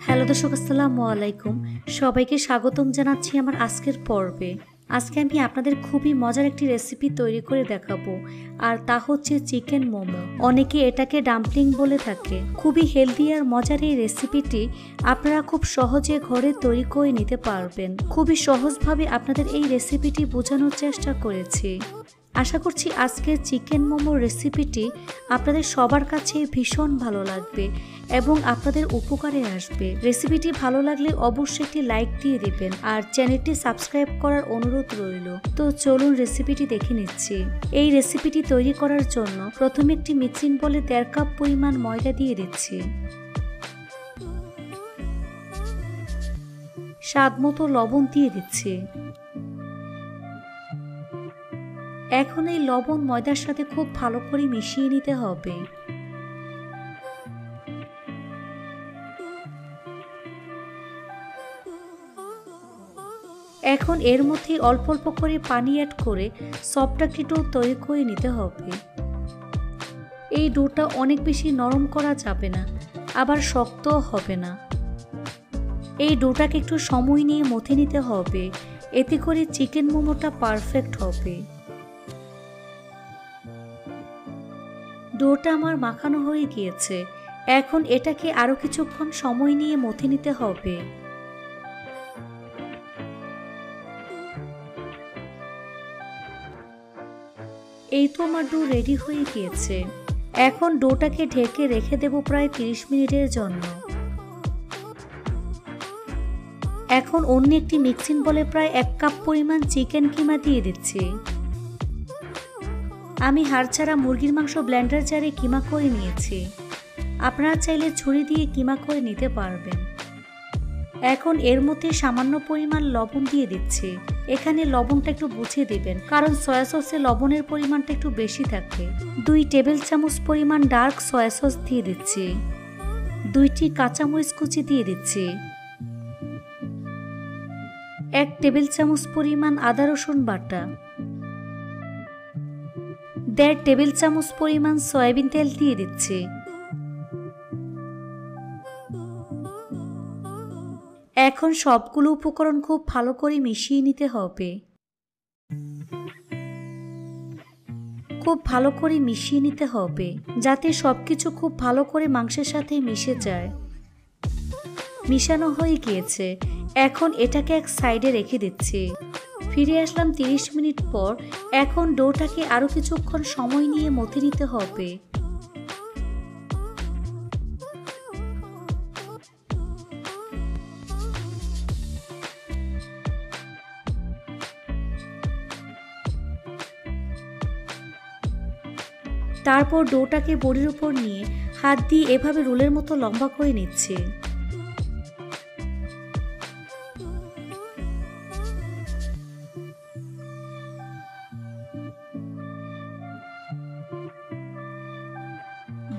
Hello দর্শক, আসসালামু আলাইকুম। সবাইকে স্বাগতম জানাচ্ছি আমার আজকের পর্বে। আজকে আমি আপনাদের খুবই মজার একটি রেসিপি তৈরি করে দেখাবো, আর তা হচ্ছে চিকেন মোমো। অনেকে এটাকে ডাম্পলিং বলে থাকে। খুবই হেলদি আর মজার এই রেসিপিটি আপনারা খুব সহজে ঘরে তৈরি করে নিতে পারবেন। খুবই সহজভাবে আপনাদের এই রেসিপিটি বোঝানোর চেষ্টা করেছি। আশা করছি আজকের চিকেন মোমো রেসিপিটি আপনাদের সবার কাছে ভীষণ ভালো লাগবে এবং আপনাদের উপকারে আসবে। রেসিপিটি ভালো লাগলে অবশ্যই একটি লাইক দিয়ে দিবেন আর চ্যানেলটি সাবস্ক্রাইব করার অনুরোধ রইল। তো চলুন রেসিপিটি দেখে নিচ্ছি। এই রেসিপিটি তৈরি করার জন্য প্রথমে একটি মিক্সিং বলে 1.5 কাপ পরিমাণ ময়দা দিয়ে দিচ্ছি। স্বাদ মতো লবণ দিয়ে দিচ্ছি। এখন এই লবণ ময়দার সাথে খুব ভালো করে মিশিয়ে নিতে হবে। এখন এর মধ্যে অল্প অল্প করে পানি অ্যাড করে সফট একটি ডো তৈরি করে নিতে হবে। এই ডোটা অনেক বেশি নরম করা যাবে না, আবার শক্তও হবে না। এই ডোটাকে একটু সময় নিয়ে মথে নিতে হবে, এতে করে চিকেন মোমোটা পারফেক্ট হবে। ডোটা আমার মাখানো হয়ে গিয়েছে। এখন এটাকে আরো কিছুক্ষণ সময় নিয়ে মথে নিতে হবে। এই তো আমার ডো রেডি হয়ে গিয়েছে। এখন ডোটাকে ঢেকে রেখে দেব প্রায় 30 মিনিটের জন্য। এখন অন্য একটি মিক্সিং বলে প্রায় 1 কাপ পরিমাণ চিকেন কিমা দিয়ে দিচ্ছি। আমি হাড় ছাড়া মুরগির মাংস ব্লেন্ডার জারে কিমা করে নিয়েছি। আপনারা চাইলে ছুরি দিয়ে কিমা করে নিতে পারবেন। এখন এর মধ্যে সামান্য পরিমাণ লবণ দিয়ে দিচ্ছি। এখানে লবণটা একটু বুঝে দিবেন, কারণ সয়া সসে লবণের পরিমাণটা একটু বেশি থাকে। 2 টেবিল চামচ পরিমাণ ডার্ক সয়া সস দিয়ে দিচ্ছি। 2টি কাঁচামরিচ কুচি দিয়ে দিচ্ছি। 1 টেবিল চামচ পরিমাণ আদা রসুন বাটা। 1.5 টেবিল চামচ পরিমাণ সয়াবিন তেল দিয়ে দিচ্ছি। এখন সবগুলো উপকরণ খুব ভালো করে মিশিয়ে নিতে হবে। খুব ভালো করে মিশিয়ে নিতে হবে, যাতে সবকিছু খুব ভালো করে মাংসের সাথে মিশে যায়। মিশানো হয়ে গিয়েছে। এখন এটাকে এক সাইডে রেখে দিচ্ছি। ফিরে আসলাম 30 মিনিট পর। এখন ডোটাকে আরো কিছুক্ষণ সময় নিয়ে মথে নিতে হবে। তারপর ডোটাকে বড়ির উপর নিয়ে হাত দিয়ে এভাবে রোলের মতো লম্বা করে নিচ্ছি।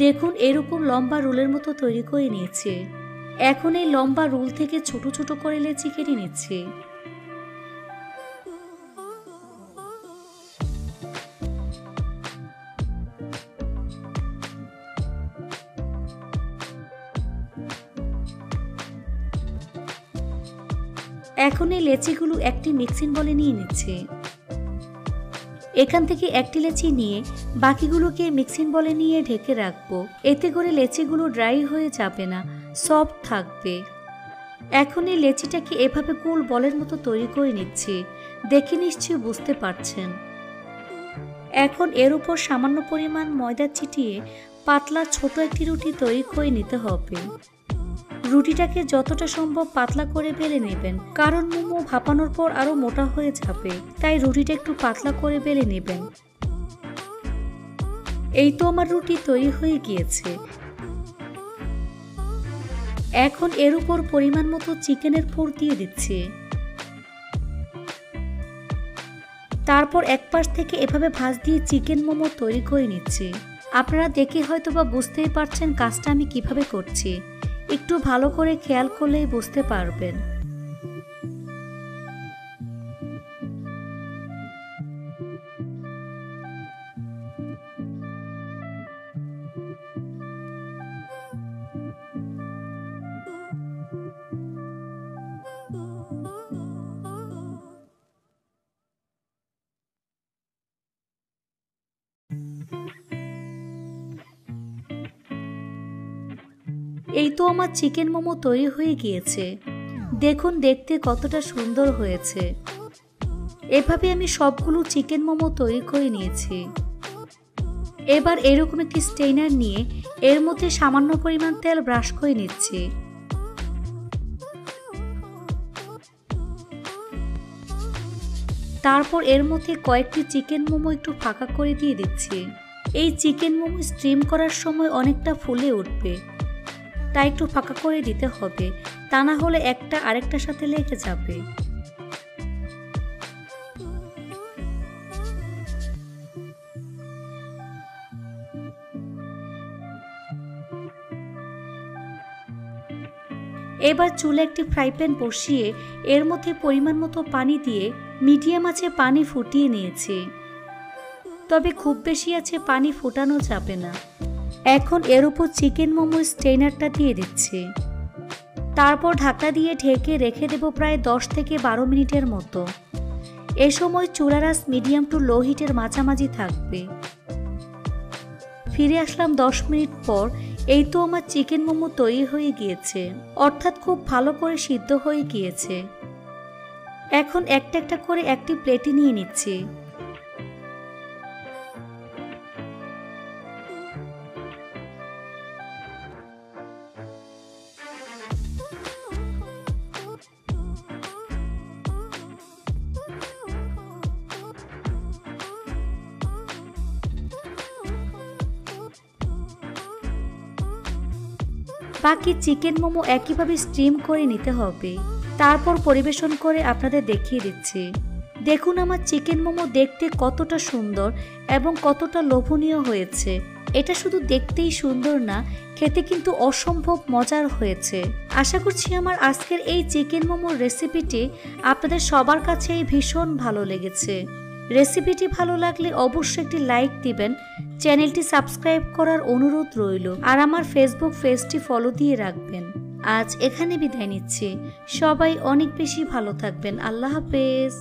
দেখুন, এরকম লম্বা রোলের মতো তৈরি করে নিয়েছি। এখন এই লম্বা রোল থেকে ছোট ছোট করে লেচি কেটে নিচ্ছি। এখন এই লেচিগুলো একটি মিক্সিং বলে নিয়ে নিচ্ছি। এখান থেকে একটি লেচি নিয়ে বাকিগুলোকে মিক্সিং বলে নিয়ে ঢেকে রাখবো। এতে করে লেচিগুলো ড্রাই হয়ে যাবে না, সফট থাকবে। এখন এই লেচিটাকে এভাবে গোল বলের মতো তৈরি করে নিচ্ছি। দেখে নিশ্চয়ই বুঝতে পারছেন। এখন এর উপর সামান্য পরিমাণ ময়দা ছিটিয়ে পাতলা ছোট একটি রুটি তৈরি করে নিতে হবে। রুটিটাকে যতটা সম্ভব পাতলা করে বেলে নেবেন, কারণ মোমো ভাপানোর পর আরো মোটা হয়ে যাবে, তাই রুটিটা একটু পাতলা করে বেলে নেবেন। এই তো আমার রুটি তৈরি হয়ে গিয়েছে। এখন এর উপর পরিমাণ মতো চিকেনের পুর দিয়ে দিচ্ছি। তারপর এক পাশ থেকে এভাবে ভাঁজ দিয়ে চিকেন মোমো তৈরি করে নিচ্ছি। আপনারা দেখে হয়তো বা বুঝতেই পারছেন কাজটা আমি কিভাবে করছি। একটু ভালো করে খেয়াল করলেই বুঝতে পারবেন। এই তো আমার চিকেন মোমো তৈরি হয়ে গিয়েছে। দেখুন দেখতে কতটা সুন্দর হয়েছে। এভাবে আমি সবগুলো চিকেন মোমো তৈরি করে নিয়েছি। এবার এরকম একটি স্টেইনার নিয়ে এর মধ্যে সামান্য পরিমাণ তেল ব্রাশ করে নিচ্ছি। তারপর এর মধ্যে কয়েকটি চিকেন মোমো একটু ফাঁকা করে দিয়ে দিচ্ছি। এই চিকেন মোমো স্টিম করার সময় অনেকটা ফুলে উঠবে, তাই একটু ফাঁকা করে দিতে হবে, তা না হলে একটা আরেকটার সাথে লেগে যাবে। এবার চুলে একটি ফ্রাই প্যান বসিয়ে এর মধ্যে পরিমাণ মতো পানি দিয়ে মিডিয়াম আঁচে পানি ফুটিয়ে নিয়েছি। তবে খুব বেশি আছে পানি ফোটানো যাবে না। এখন এর উপর চিকেন মোমো স্টেইনারটা দিয়ে দিচ্ছি। তারপর ঢাকা দিয়ে ঢেকে রেখে দেব প্রায় 10 থেকে 12 মিনিটের মতো। এ সময় চুলার আঁচ মিডিয়াম টু লো হিটের মাঝামাঝি থাকবে। ফিরে আসলাম 10 মিনিট পর। এই তো আমার চিকেন মোমো তৈরি হয়ে গিয়েছে, অর্থাৎ খুব ভালো করে সিদ্ধ হয়ে গিয়েছে। এখন একটা একটা করে একটি প্লেটে নিয়ে নিচ্ছি। বাকি চিকেন মোমো একইভাবে স্টিম করে নিতে হবে। তারপর পরিবেশন করে আপনাদের দেখিয়ে দিচ্ছি। দেখুন আমার চিকেন মোমো দেখতে কতটা সুন্দর এবং কতটা লোভনীয় হয়েছে। এটা শুধু দেখতেই সুন্দর না, খেতে কিন্তু অসম্ভব মজার হয়েছে। আশা করছি আমার আজকের এই চিকেন মোমোর রেসিপিটি আপনাদের সবার কাছেই ভীষণ ভালো লেগেছে। রেসিপিটি ভালো লাগলে অবশ্যই একটি লাইক দিবেন, চ্যানেলটি সাবস্ক্রাইব করার অনুরোধ রইল, আর আমার ফেসবুক পেজটি ফলো দিয়ে রাখবেন। আজ এখানে বিদায় নিচ্ছি। সবাই অনেক বেশি ভালো থাকবেন। আল্লাহ হাফেজ।